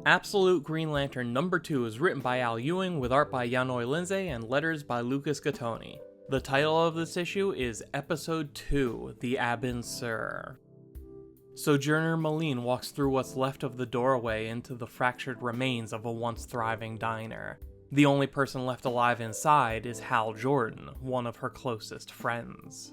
Absolute Green Lantern number 2 is written by Al Ewing with art by Yanoi Lindsay and letters by Lucas Gattoni. The title of this issue is Episode 2, The Abin Sur. Sojourner Mullein walks through what's left of the doorway into the fractured remains of a once thriving diner. The only person left alive inside is Hal Jordan, one of her closest friends.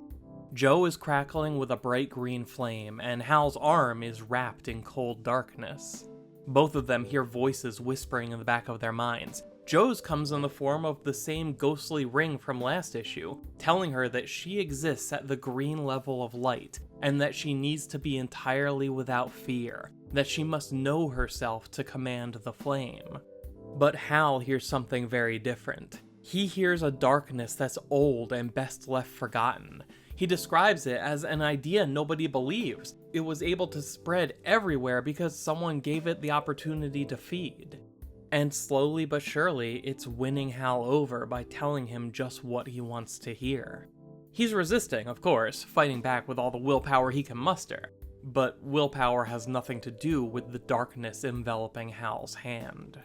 Joe is crackling with a bright green flame, and Hal's arm is wrapped in cold darkness. Both of them hear voices whispering in the back of their minds. Joe's comes in the form of the same ghostly ring from last issue, telling her that she exists at the green level of light, and that she needs to be entirely without fear, that she must know herself to command the flame. But Hal hears something very different. He hears a darkness that's old and best left forgotten. He describes it as an idea nobody believes. It was able to spread everywhere because someone gave it the opportunity to feed. And slowly but surely, it's winning Hal over by telling him just what he wants to hear. He's resisting, of course, fighting back with all the willpower he can muster. But willpower has nothing to do with the darkness enveloping Hal's hand.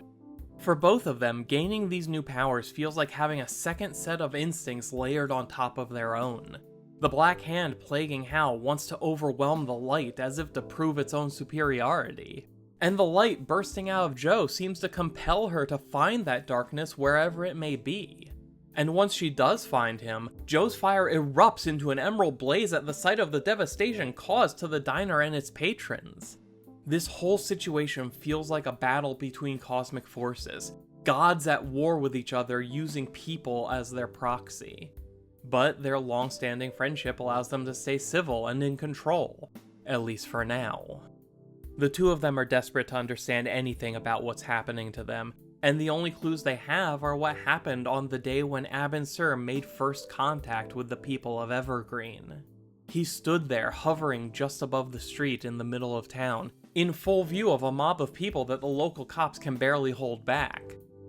For both of them, gaining these new powers feels like having a second set of instincts layered on top of their own. The black hand plaguing Hal wants to overwhelm the light as if to prove its own superiority. And the light bursting out of Joe seems to compel her to find that darkness wherever it may be. And once she does find him, Joe's fire erupts into an emerald blaze at the sight of the devastation caused to the diner and its patrons. This whole situation feels like a battle between cosmic forces, gods at war with each other using people as their proxy. But their long-standing friendship allows them to stay civil and in control, at least for now. The two of them are desperate to understand anything about what's happening to them, and the only clues they have are what happened on the day when Abin Sur made first contact with the people of Evergreen. He stood there, hovering just above the street in the middle of town, in full view of a mob of people that the local cops can barely hold back.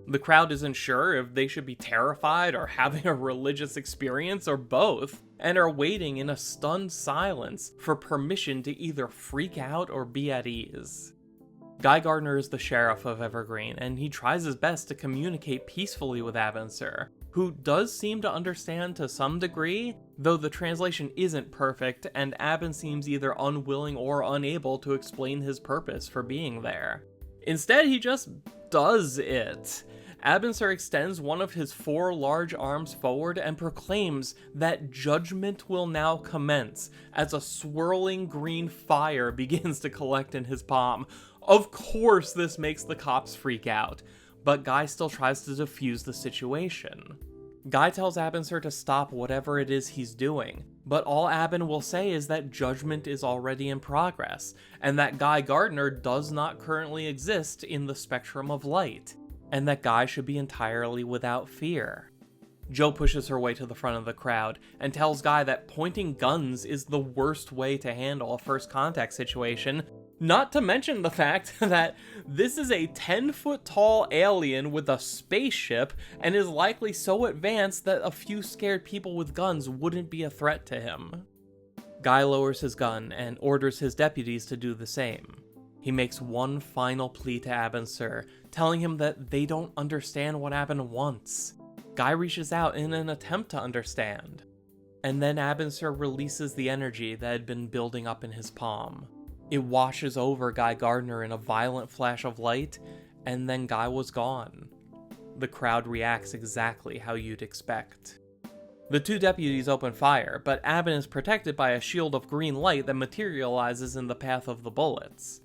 The crowd isn't sure if they should be terrified or having a religious experience or both, and are waiting in a stunned silence for permission to either freak out or be at ease. Guy Gardner is the sheriff of Evergreen, and he tries his best to communicate peacefully with Abin Sur, who does seem to understand to some degree, though the translation isn't perfect, and Abin seems either unwilling or unable to explain his purpose for being there. Instead, he just does it. Abin Sur extends one of his 4 large arms forward and proclaims that judgment will now commence as a swirling green fire begins to collect in his palm. Of course this makes the cops freak out, but Guy still tries to defuse the situation. Guy tells Abin Sur to stop whatever it is he's doing, but all Abin will say is that judgment is already in progress, and that Guy Gardner does not currently exist in the spectrum of light, and that Guy should be entirely without fear. Joe pushes her way to the front of the crowd, and tells Guy that pointing guns is the worst way to handle a first contact situation, not to mention the fact that this is a 10-foot-tall alien with a spaceship and is likely so advanced that a few scared people with guns wouldn't be a threat to him. Guy lowers his gun and orders his deputies to do the same. He makes one final plea to Abin Sur, telling him that they don't understand what Abin wants. Guy reaches out in an attempt to understand. And then Abin Sur releases the energy that had been building up in his palm. It washes over Guy Gardner in a violent flash of light, and then Guy was gone. The crowd reacts exactly how you'd expect. The 2 deputies open fire, but Abin is protected by a shield of green light that materializes in the path of the bullets.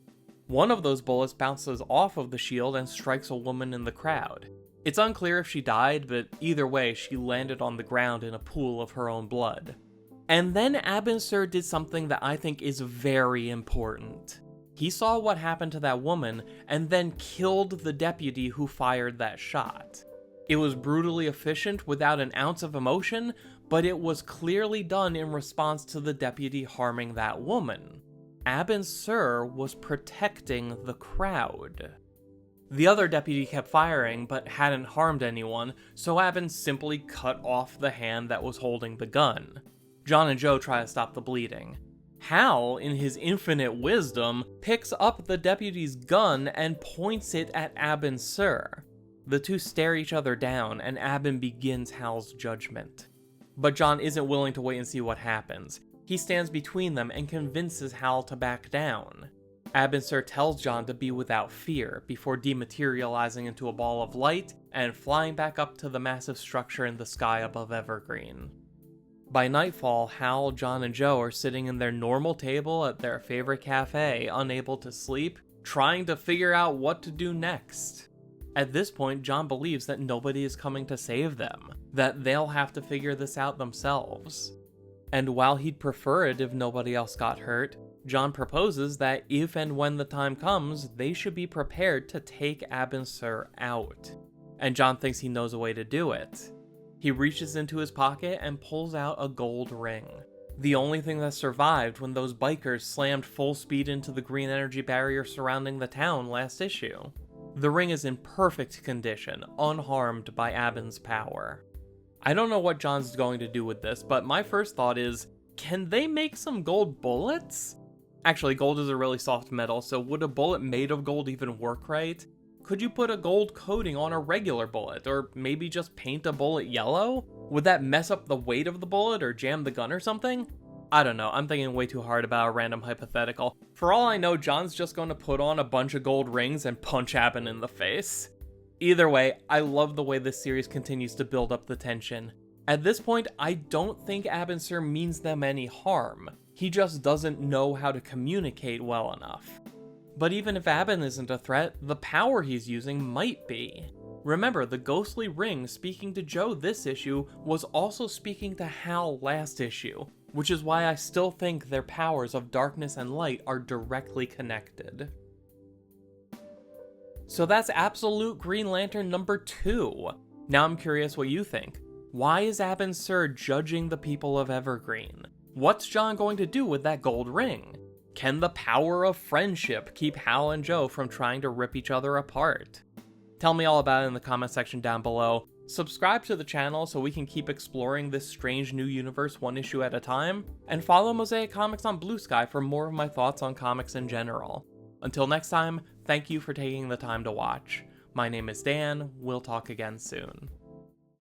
One of those bullets bounces off of the shield and strikes a woman in the crowd. It's unclear if she died, but either way, she landed on the ground in a pool of her own blood. And then Abin Sur did something that I think is very important. He saw what happened to that woman, and then killed the deputy who fired that shot. It was brutally efficient without an ounce of emotion, but it was clearly done in response to the deputy harming that woman. Abin Sur was protecting the crowd. The other deputy kept firing, but hadn't harmed anyone, so Abin simply cut off the hand that was holding the gun. John and Joe try to stop the bleeding. Hal, in his infinite wisdom, picks up the deputy's gun and points it at Abin Sur. The two stare each other down, and Abin begins Hal's judgment. But John isn't willing to wait and see what happens. He stands between them and convinces Hal to back down. Abin Sur tells John to be without fear, before dematerializing into a ball of light and flying back up to the massive structure in the sky above Evergreen. By nightfall, Hal, John, and Joe are sitting in their normal table at their favorite cafe, unable to sleep, trying to figure out what to do next. At this point, John believes that nobody is coming to save them, that they'll have to figure this out themselves. And while he'd prefer it if nobody else got hurt, John proposes that if and when the time comes, they should be prepared to take Abin Sur out. And John thinks he knows a way to do it. He reaches into his pocket and pulls out a gold ring. The only thing that survived when those bikers slammed full speed into the green energy barrier surrounding the town last issue. The ring is in perfect condition, unharmed by Abin's power. I don't know what John's going to do with this, but my first thought is, can they make some gold bullets? Actually, gold is a really soft metal, so would a bullet made of gold even work right? Could you put a gold coating on a regular bullet, or maybe just paint a bullet yellow? Would that mess up the weight of the bullet or jam the gun or something? I don't know, I'm thinking way too hard about a random hypothetical. For all I know, John's just going to put on a bunch of gold rings and punch Abin in the face. Either way, I love the way this series continues to build up the tension. At this point, I don't think Abin Sur means them any harm. He just doesn't know how to communicate well enough. But even if Abin isn't a threat, the power he's using might be. Remember, the ghostly ring speaking to Joe this issue was also speaking to Hal last issue, which is why I still think their powers of darkness and light are directly connected. So that's Absolute Green Lantern number 2. Now I'm curious what you think. Why is Abin Sur judging the people of Evergreen? What's John going to do with that gold ring? Can the power of friendship keep Hal and Joe from trying to rip each other apart? Tell me all about it in the comment section down below. Subscribe to the channel so we can keep exploring this strange new universe one issue at a time, and follow Mosaic Comics on Blue Sky for more of my thoughts on comics in general. Until next time, thank you for taking the time to watch. My name is Dan, we'll talk again soon.